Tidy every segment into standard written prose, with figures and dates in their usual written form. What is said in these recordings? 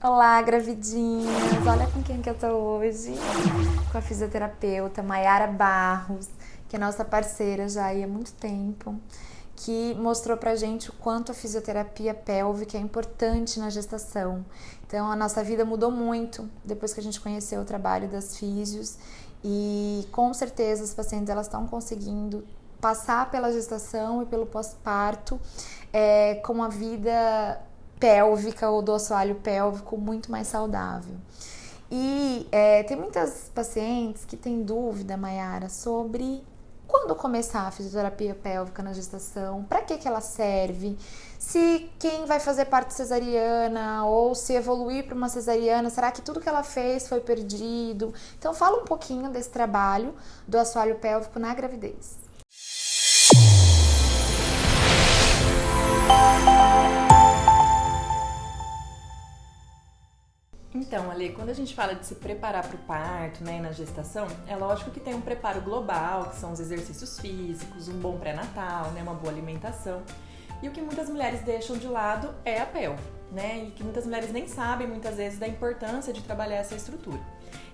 Olá, gravidinhas! Olha com quem que eu tô hoje. Com a fisioterapeuta Mayara Barros, que é nossa parceira já há muito tempo, que mostrou pra gente o quanto a fisioterapia pélvica é importante na gestação. Então, a nossa vida mudou muito depois que a gente conheceu o trabalho das físios e, com certeza, as pacientes elas estão conseguindo passar pela gestação e pelo pós-parto com uma vida pélvica ou do assoalho pélvico muito mais saudável. E tem muitas pacientes que têm dúvida, Mayara, sobre quando começar a fisioterapia pélvica na gestação, para que ela serve, se quem vai fazer parto cesariana ou se evoluir para uma cesariana, será que tudo que ela fez foi perdido? Então fala um pouquinho desse trabalho do assoalho pélvico na gravidez. Então, Ale, quando a gente fala de se preparar para o parto, né, e na gestação, é lógico que tem um preparo global, que são os exercícios físicos, um bom pré-natal, né, uma boa alimentação. E o que muitas mulheres deixam de lado é a pelve, né, e que muitas mulheres nem sabem, muitas vezes, da importância de trabalhar essa estrutura.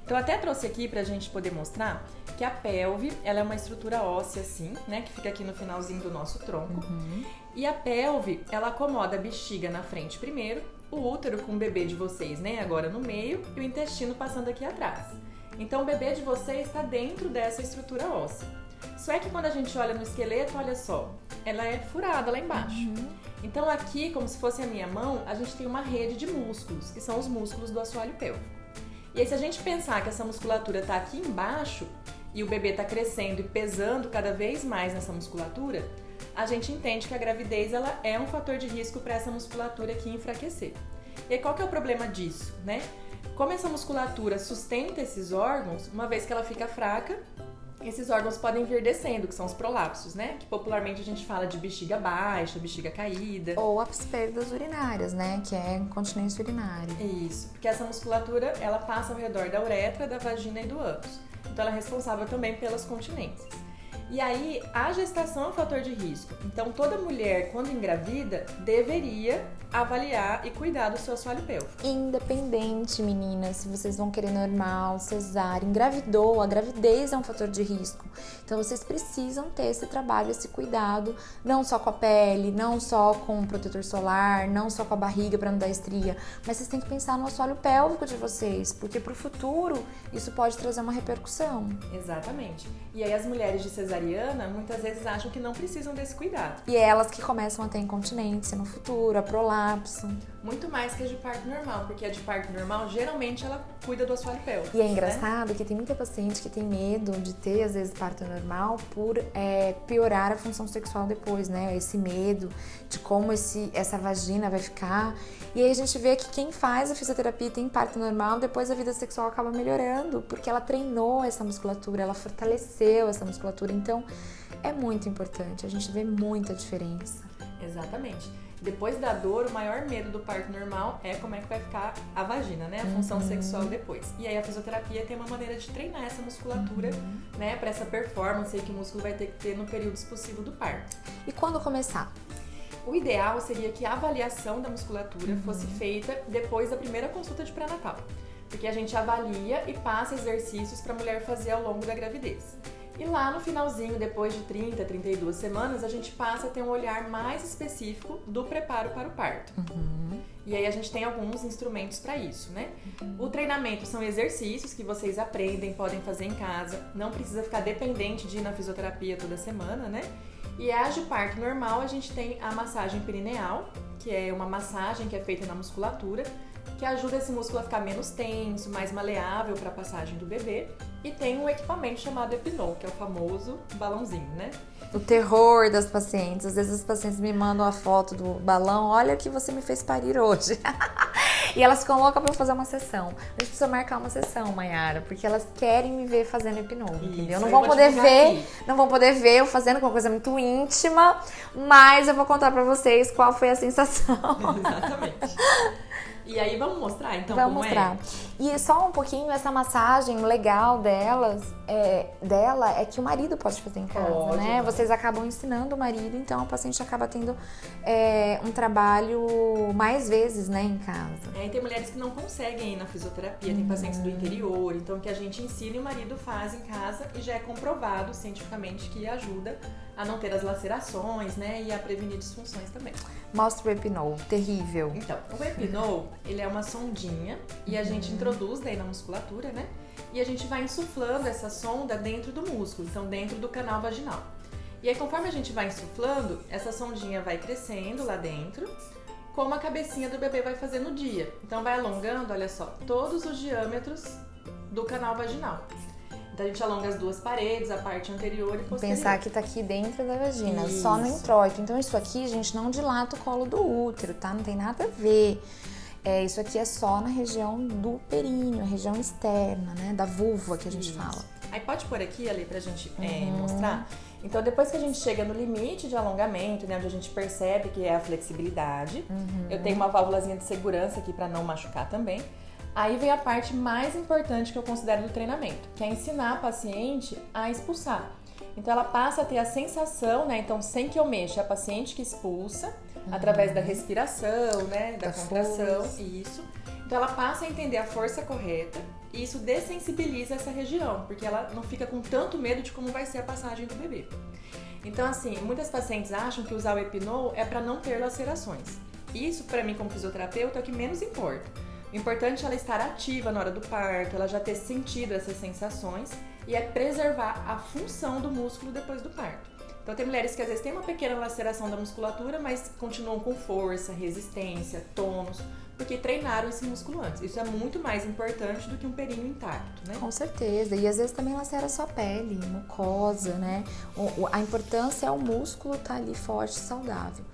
Então, eu até trouxe aqui para a gente poder mostrar que a pelve, ela é uma estrutura óssea, assim, né, que fica aqui no finalzinho do nosso tronco. E a pelve, ela acomoda a bexiga na frente primeiro, o útero com o bebê de vocês, né, agora no meio, e o intestino passando aqui atrás. Então, o bebê de vocês está dentro dessa estrutura óssea. Só é que quando a gente olha no esqueleto, olha só, ela é furada lá embaixo. Então, aqui, como se fosse a minha mão, a gente tem uma rede de músculos, que são os músculos do assoalho pélvico. E aí, se a gente pensar que essa musculatura está aqui embaixo, e o bebê está crescendo e pesando cada vez mais nessa musculatura, a gente entende que a gravidez ela é um fator de risco para essa musculatura aqui enfraquecer. E aí, qual que é o problema disso, né? Como essa musculatura sustenta esses órgãos, uma vez que ela fica fraca, esses órgãos podem vir descendo, que são os prolapsos, né? Que popularmente a gente fala de bexiga baixa, bexiga caída. Ou as perdas urinárias, né? Que é incontinência urinária. Isso, porque essa musculatura, ela passa ao redor da uretra, da vagina e do ânus. Então, ela é responsável também pelas continências. E aí, a gestação é um fator de risco. Então, toda mulher, quando engravida, deveria avaliar e cuidar do seu assoalho pélvico. Independente, meninas, se vocês vão querer normal, cesárea, engravidou, a gravidez é um fator de risco. Então, vocês precisam ter esse trabalho, esse cuidado, não só com a pele, não só com o protetor solar, não só com a barriga para não dar estria, mas vocês têm que pensar no assoalho pélvico de vocês, porque pro futuro isso pode trazer uma repercussão. Exatamente. E aí, as mulheres de cesariana muitas vezes acham que não precisam desse cuidado. E é elas que começam a ter incontinência no futuro, a prolapso. Muito mais que a de parto normal, porque a de parto normal, geralmente, ela cuida do assoalho pélvico. E é engraçado que tem muita paciente que tem medo de ter, às vezes, parto normal por piorar a função sexual depois, né? Esse medo de como essa vagina vai ficar. E aí a gente vê que quem faz a fisioterapia e tem parto normal, depois a vida sexual acaba melhorando, porque ela treinou essa musculatura, ela fortaleceu essa musculatura. Então, é muito importante, a gente vê muita diferença. Exatamente. Depois da dor, o maior medo do parto normal é como é que vai ficar a vagina, né? A função sexual depois. E aí a fisioterapia tem uma maneira de treinar essa musculatura, né? Para essa performance aí que o músculo vai ter que ter no período possível do parto. E quando começar? O ideal seria que a avaliação da musculatura fosse feita depois da primeira consulta de pré-natal. Porque a gente avalia e passa exercícios para a mulher fazer ao longo da gravidez. E lá no finalzinho, depois de 30, 32 semanas, a gente passa a ter um olhar mais específico do preparo para o parto. E aí a gente tem alguns instrumentos para isso, né? O treinamento são exercícios que vocês aprendem, podem fazer em casa. Não precisa ficar dependente de ir na fisioterapia toda semana, né? E a de parto normal, a gente tem a massagem perineal, que é uma massagem que é feita na musculatura, que ajuda esse músculo a ficar menos tenso, mais maleável para a passagem do bebê. E tem um equipamento chamado Epinol, que é o famoso balãozinho, né? O terror das pacientes. Às vezes as pacientes me mandam a foto do balão. Olha o que você me fez parir hoje. E elas ficam loucas pra eu fazer uma sessão. A gente precisa marcar uma sessão, Mayara, porque elas querem me ver fazendo Epinol, entendeu? Não vão poder ver eu fazendo uma coisa muito íntima, mas eu vou contar pra vocês qual foi a sensação. Exatamente. E aí, vamos mostrar então vamos como mostrar. é? E só um pouquinho, essa massagem legal dela é que o marido pode fazer em casa, né? Vocês acabam ensinando o marido, então a paciente acaba tendo um trabalho mais vezes, né, em casa. E tem mulheres que não conseguem ir na fisioterapia, tem pacientes do interior, então que a gente ensina e o marido faz em casa e já é comprovado cientificamente que ajuda a não ter as lacerações, né, e a prevenir disfunções também. Mostra o Epinol, terrível. Então, o Epinol, ele é uma sondinha e a gente introduz daí na musculatura, né, e a gente vai insuflando essa sonda dentro do músculo, então dentro do canal vaginal. E aí, conforme a gente vai insuflando, essa sondinha vai crescendo lá dentro, como a cabecinha do bebê vai fazer no dia. Então vai alongando, olha só, todos os diâmetros do canal vaginal. Então a gente alonga as duas paredes, a parte anterior e posterior. Pensar que tá aqui dentro da vagina, Isso. só no introito. Então isso aqui, gente, não dilata o colo do útero, tá? Não tem nada a ver. Isso aqui é só na região do períneo, a região externa, né? Da vulva que a gente fala. Aí pode pôr aqui, ali, pra gente mostrar. Então, depois que a gente chega no limite de alongamento, né, onde a gente percebe que é a flexibilidade, eu tenho uma válvulazinha de segurança aqui pra não machucar também. Aí vem a parte mais importante que eu considero do treinamento, que é ensinar a paciente a expulsar. Então, ela passa a ter a sensação, né, então sem que eu mexa, é a paciente que expulsa, através da respiração, né, da contração, isso. Então, ela passa a entender a força correta e isso dessensibiliza essa região, porque ela não fica com tanto medo de como vai ser a passagem do bebê. Então, assim, muitas pacientes acham que usar o Epinol é para não ter lacerações. Isso, para mim, como fisioterapeuta, é o que menos importa. O importante é ela estar ativa na hora do parto, ela já ter sentido essas sensações e é preservar a função do músculo depois do parto. Então, tem mulheres que às vezes têm uma pequena laceração da musculatura, mas continuam com força, resistência, tônus, porque treinaram esse músculo antes. Isso é muito mais importante do que um períneo intacto, né? Com certeza. E às vezes também lacera só pele, mucosa, né? A importância é o músculo estar ali forte e saudável.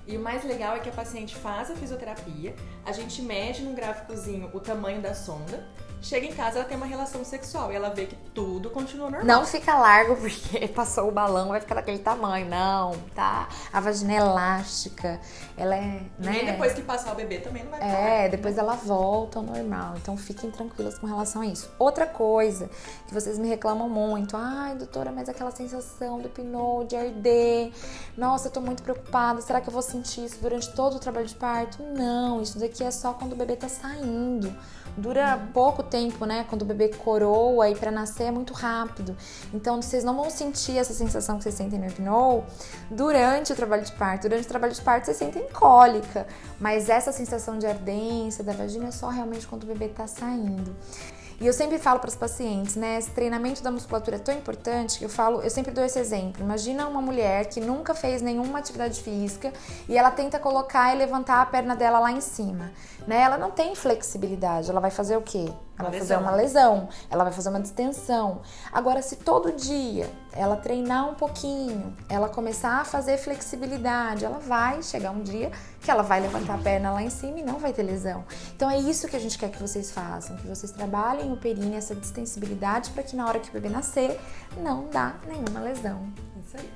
E o mais legal é que a paciente faz a fisioterapia, a gente mede num gráficozinho o tamanho da sonda, chega em casa, ela tem uma relação sexual e ela vê que tudo continua normal. Não fica largo porque passou o balão, vai ficar daquele tamanho, não, tá? A vagina é elástica, ela é, né? E depois que passar o bebê também não vai ficar largo, depois ela volta ao normal, então fiquem tranquilas com relação a isso. Outra coisa que vocês me reclamam muito, ai doutora, mas aquela sensação do Epinol, de arder, nossa, eu tô muito preocupada, será que eu vou sentir isso durante todo o trabalho de parto? Não, isso daqui é só quando o bebê tá saindo. Dura pouco tempo, né? Quando o bebê coroa e pra nascer é muito rápido. Então, vocês não vão sentir essa sensação que vocês sentem no Epinol durante o trabalho de parto. Durante o trabalho de parto, vocês sentem cólica. Mas essa sensação de ardência da vagina é só realmente quando o bebê tá saindo. E eu sempre falo para os pacientes, né? Esse treinamento da musculatura é tão importante que eu sempre dou esse exemplo. Imagina uma mulher que nunca fez nenhuma atividade física e ela tenta colocar e levantar a perna dela lá em cima, né? Ela não tem flexibilidade, ela vai fazer o quê? Ela vai fazer uma lesão, ela vai fazer uma distensão. Agora, se todo dia ela treinar um pouquinho, ela começar a fazer flexibilidade, ela vai chegar um dia que ela vai levantar a perna lá em cima e não vai ter lesão. Então é isso que a gente quer que vocês façam, que vocês trabalhem o períneo, essa distensibilidade, para que na hora que o bebê nascer, não dá nenhuma lesão. Isso aí.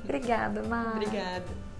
Obrigada, Mar. Obrigada.